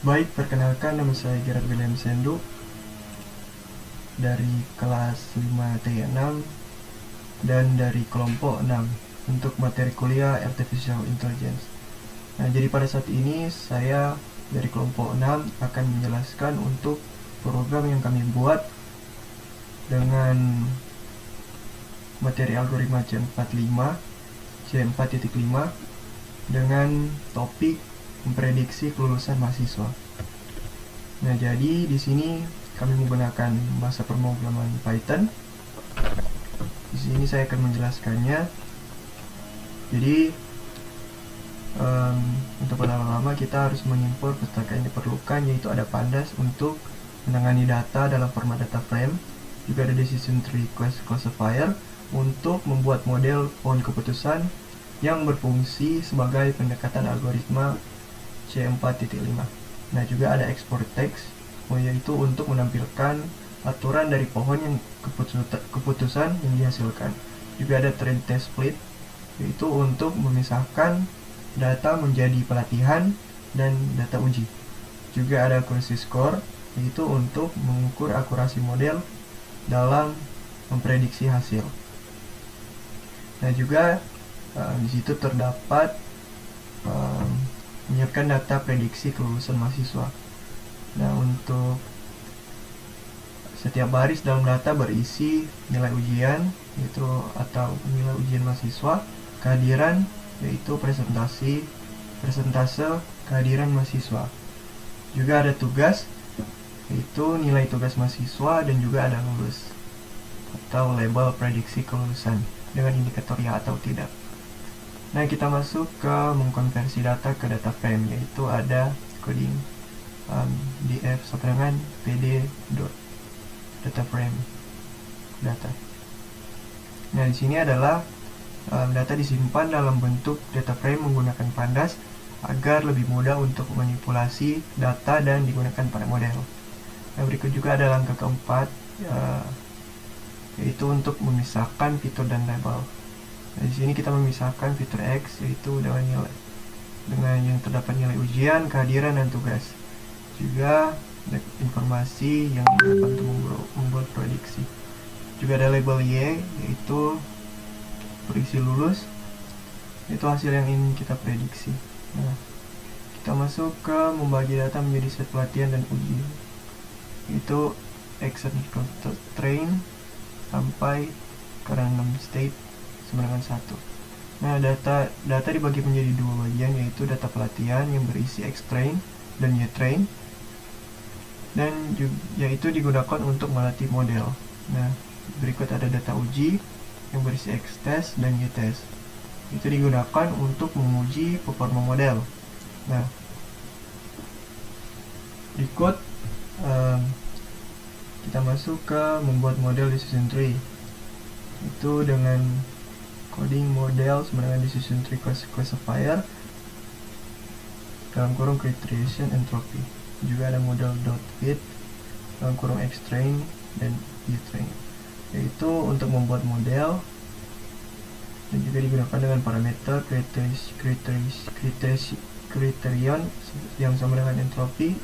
Baik, perkenalkan nama saya Gerard William Sendu dari kelas 5T6 dan dari kelompok 6 untuk materi kuliah Artificial Intelligence. Nah, jadi pada saat ini saya dari kelompok 6 akan menjelaskan untuk program yang kami buat dengan materi algoritma C4.5 dengan topik memprediksi kelulusan mahasiswa. Nah, jadi di sini kami menggunakan bahasa pemrograman Python. Di sini saya akan menjelaskannya. Jadi untuk pertama-tama kita harus mengimpor pustaka yang diperlukan, yaitu ada Pandas untuk menangani data dalam format data frame, juga ada Decision Tree Classifier untuk membuat model pohon keputusan yang berfungsi sebagai pendekatan algoritma C4.5. Nah, juga ada Export Text, yaitu untuk menampilkan aturan dari pohon yang keputusan yang dihasilkan. Juga ada Train Test Split, yaitu untuk memisahkan data menjadi pelatihan dan data uji. Juga ada Accuracy Score, yaitu untuk mengukur akurasi model dalam memprediksi hasil. Nah, juga di situ terdapat menyiapkan data prediksi kelulusan mahasiswa. Nah, untuk setiap baris dalam data berisi nilai ujian, yaitu atau nilai ujian mahasiswa, kehadiran, yaitu persentase kehadiran mahasiswa. Juga ada tugas, yaitu nilai tugas mahasiswa, dan juga ada lulus atau label prediksi kelulusan dengan indikator ya atau tidak. Nah, kita masuk ke mengkonversi data ke data frame, yaitu ada coding df sama dengan pd data frame data. Nah, di sini adalah data disimpan dalam bentuk data frame menggunakan Pandas agar lebih mudah untuk manipulasi data dan digunakan pada model. Nah, berikut juga ada langkah keempat, yaitu untuk memisahkan fitur dan label. Nah, di sini kita memisahkan fitur X, yaitu dengan yang terdapat nilai ujian, kehadiran, dan tugas. Juga ada informasi yang digunakan untuk membuat prediksi. Juga ada label Y, yaitu prediksi lulus, itu hasil yang ingin kita prediksi. Nah, kita masuk ke membagi data menjadi set pelatihan dan uji, itu X train sampai ke random state sama dengan 1. Nah, data dibagi menjadi dua bagian, yaitu data pelatihan yang berisi X train dan Y train, dan yaitu digunakan untuk melatih model. Nah, berikut ada data uji yang berisi X test dan Y test, itu digunakan untuk menguji performa model. Nah, berikut kita masuk ke membuat model decision tree, itu dengan coding model sama dengan decision tree classifier dalam kurung criterion entropy. Juga ada model.fit dalam kurung X train dan Y train, yaitu untuk membuat model, dan juga digunakan dengan parameter criterion yang sama dengan entropy.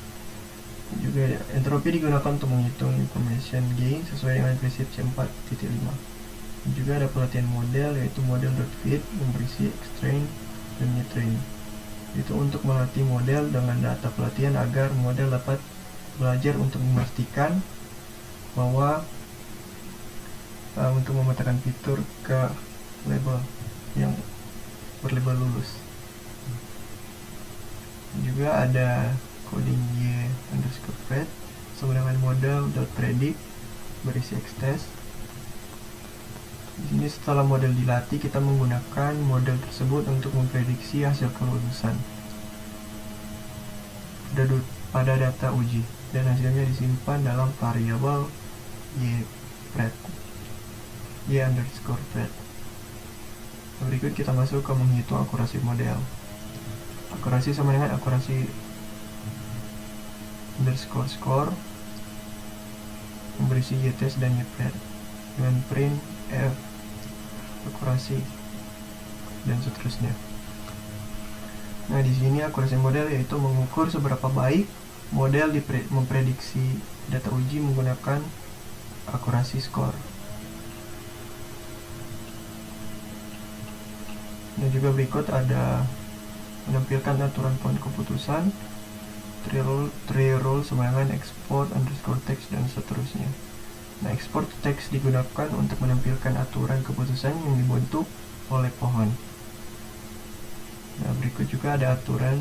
Juga entropy digunakan untuk menghitung information gain sesuai dengan prinsip C4.5. Juga ada pelatihan model, yaitu model.fit yang berisi X train dan Y train, itu untuk melatih model dengan data pelatihan agar model dapat belajar untuk memastikan bahwa untuk memetakan fitur ke label yang berlabel lulus. Juga ada coding y_pred sama dengan model.predict berisi X test. Di sini setelah model dilatih, kita menggunakan model tersebut untuk memprediksi hasil kelulusan pada data uji, dan hasilnya disimpan dalam variabel y_pred. Berikut kita masuk ke menghitung akurasi model. Akurasi sama dengan akurasi _score yang berisi y test dan y pred dengan print f akurasi dan seterusnya. Nah, di sini akurasi model yaitu mengukur seberapa baik Model memprediksi data uji menggunakan akurasi skor. Dan juga berikut ada menampilkan aturan poin keputusan, tree rule, sembarangan, export, underscore text, dan seterusnya. Nah, export text digunakan untuk menampilkan aturan keputusan yang dibentuk oleh pohon. Nah, berikut juga ada aturan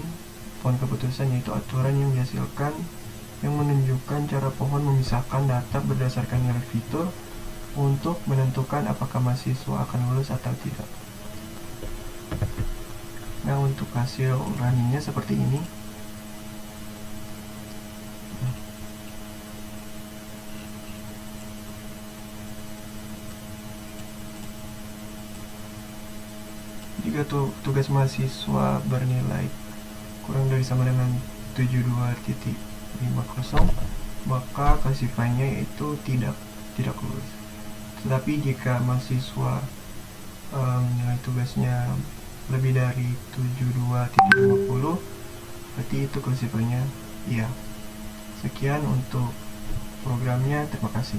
pohon keputusan, yaitu aturan yang dihasilkan yang menunjukkan cara pohon memisahkan data berdasarkan nilai fitur untuk menentukan apakah mahasiswa akan lulus atau tidak. Nah, untuk hasil runningnya seperti ini. Jika tugas mahasiswa bernilai kurang dari sama dengan 72.50, maka classify-nya yaitu tidak lulus. Tetapi jika mahasiswa nilai tugasnya lebih dari 72.50, berarti itu classify-nya iya. Sekian untuk programnya, terima kasih.